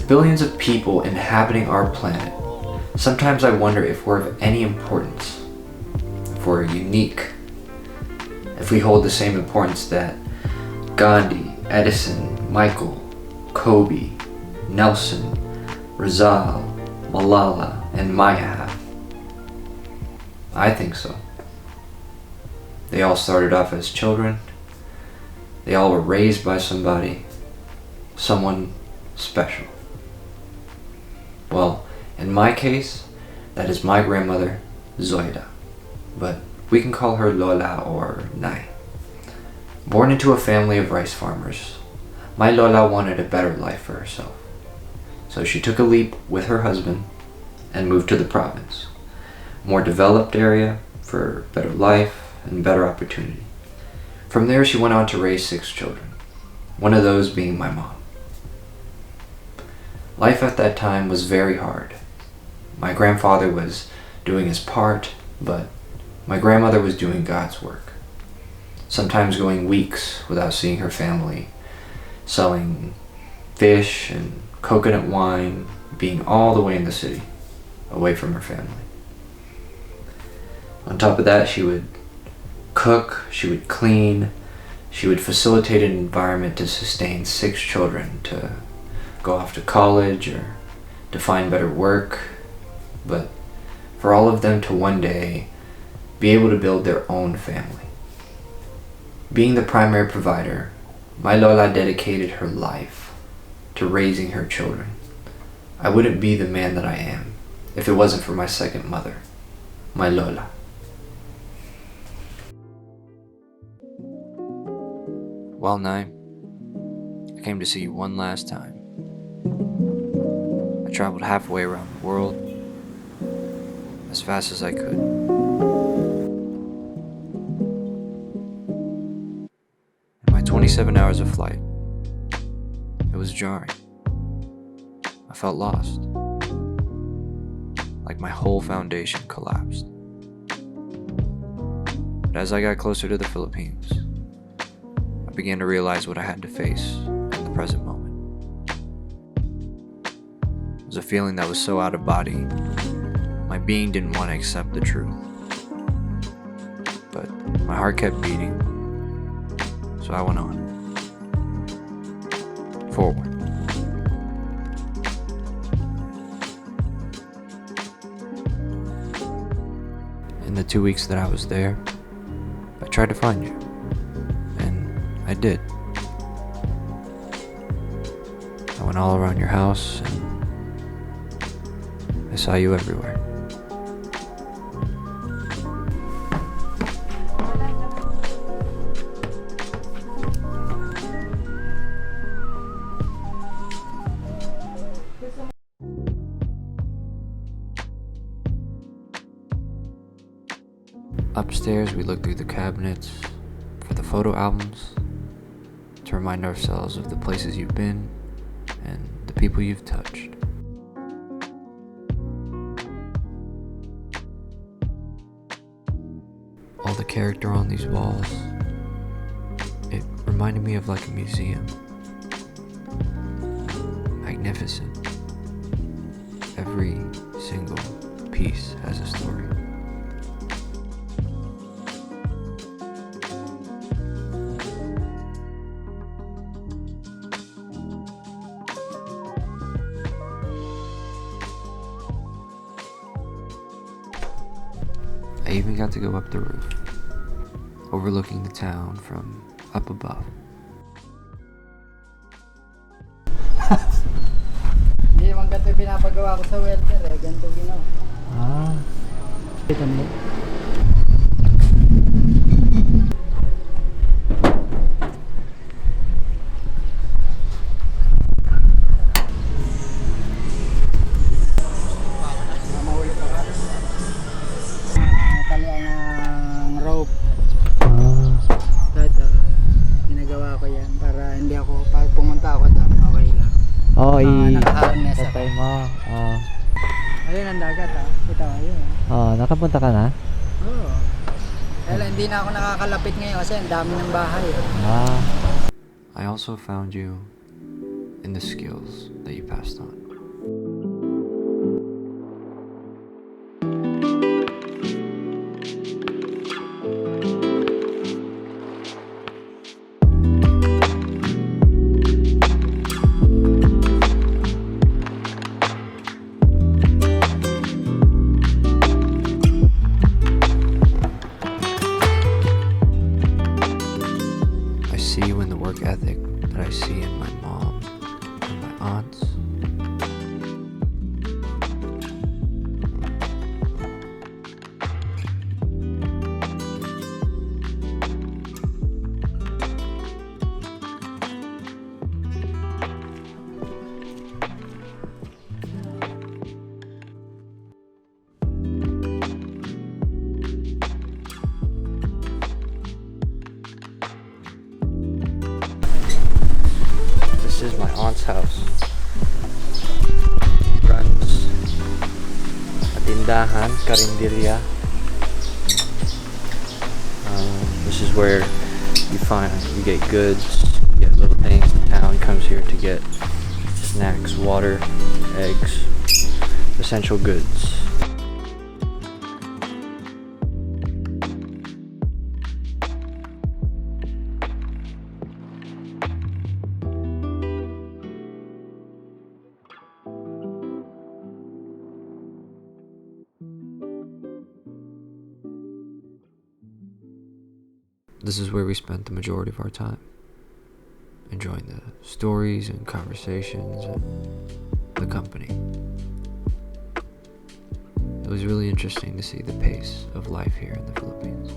With billions of people inhabiting our planet, sometimes I wonder if we're of any importance, if we're unique, if we hold the same importance that Gandhi, Edison, Michael, Kobe, Nelson, Rizal, Malala, and Maya have. I think so. They all started off as children. They all were raised by somebody, someone special. Well, in my case, that is my grandmother, Zoida, but we can call her Lola or Nai. Born into a family of rice farmers, my Lola wanted a better life for herself. So she took a leap with her husband and moved to the province, a more developed area for better life and better opportunity. From there, she went on to raise 6 children, one of those being my mom. Life at that time was very hard. My grandfather was doing his part, but my grandmother was doing God's work. Sometimes going weeks without seeing her family, selling fish and coconut wine, being all the way in the city, away from her family. On top of that, she would cook, she would clean, she would facilitate an environment to sustain 6 children to go off to college or to find better work, but for all of them to one day be able to build their own family. Being the primary provider, my Lola dedicated her life to raising her children. I wouldn't be the man that I am if it wasn't for my second mother, my Lola. Well, Nai, I came to see you one last time. I traveled halfway around the world as fast as I could. In my 27 hours of flight, it was jarring. I felt lost, like my whole foundation collapsed. But as I got closer to the Philippines, I began to realize what I had to face in the present moment. It was a feeling that was so out of body, my being didn't want to accept the truth. But my heart kept beating, so I went on. Forward. In the 2 weeks that I was there, I tried to find you. I did. I went all around your house and I saw you everywhere. Upstairs, we looked through the cabinets for the photo albums, to remind ourselves of the places you've been and the people you've touched. All the character on these walls, it reminded me of like a museum. Magnificent. Every single piece has a story. I even got to go up the roof, overlooking the town from up above. Hindi naman ganito yung pinapagawa ko sa welder eh, ganito ginawa. Ito mo. Patay mo. Ayun ang dagat Kita mo, ayun Nakapunta ka na? Oo. Kaya hindi na ako nakakalapit ngayon kasi ang dami ng bahay I also found you in the skills that you passed on. I see you in the work ethic that I see in my mom and my aunts. This is my aunt's house. Runs a tindahan, karinderya. This is where you get goods, you get little things. The town comes here to get snacks, water, eggs, essential goods. This is where we spent the majority of our time, enjoying the stories and conversations and the company. It was really interesting to see the pace of life here in the Philippines.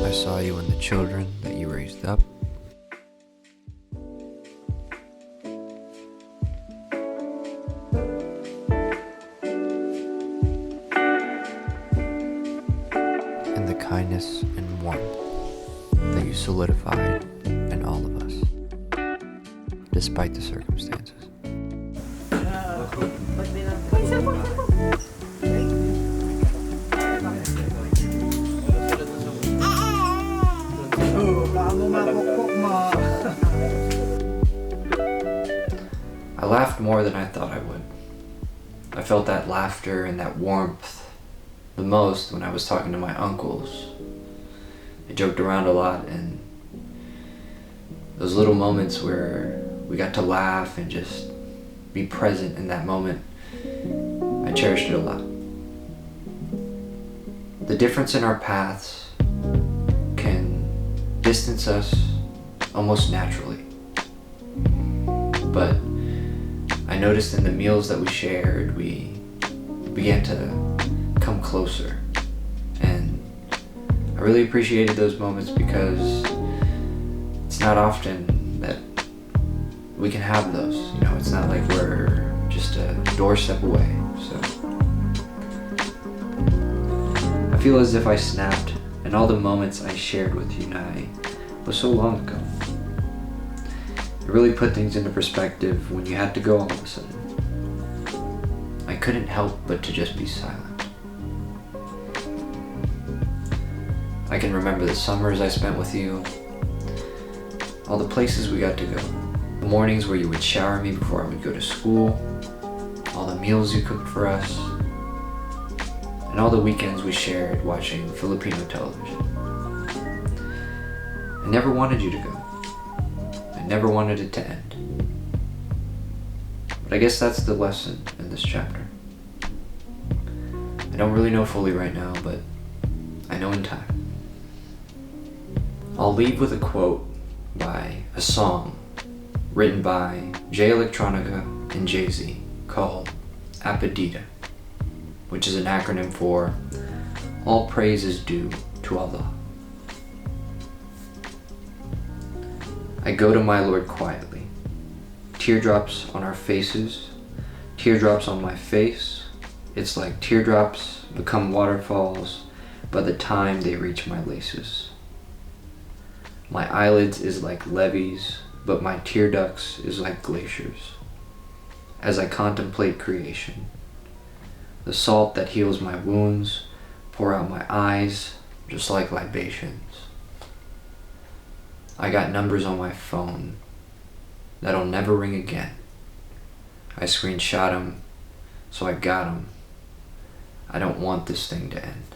I saw you and the children that you raised up. And the kindness and warmth that you solidified in all of us, despite the circumstances. I laughed more than I thought I would. I felt that laughter and that warmth the most when I was talking to my uncles. I joked around a lot, and those little moments where we got to laugh and just be present in that moment, I cherished it a lot. The difference in our paths can distance us almost naturally, but I noticed in the meals that we shared, we began to come closer, and I really appreciated those moments because it's not often that we can have those. You know, it's not like we're just a doorstep away. So I feel as if I snapped, and all the moments I shared with you and I was so long ago. It really put things into perspective when you had to go all of a sudden. I couldn't help but to just be silent. I can remember the summers I spent with you, all the places we got to go, the mornings where you would shower me before I would go to school, all the meals you cooked for us, and all the weekends we shared watching Filipino television. I never wanted you to go. I never wanted it to end. But I guess that's the lesson in this chapter. I don't really know fully right now, but I know in time. I'll leave with a quote by a song written by Jay Electronica and Jay-Z called Appadita. which is an acronym for All Praise is Due to Allah. I go to my Lord quietly. Teardrops on our faces, teardrops on my face. It's like teardrops become waterfalls by the time they reach my laces. My eyelids is like levees, but my tear ducts is like glaciers. As I contemplate creation, the salt that heals my wounds pour out my eyes just like libations. I got numbers on my phone that'll never ring again. I screenshot them, so I got them. I don't want this thing to end.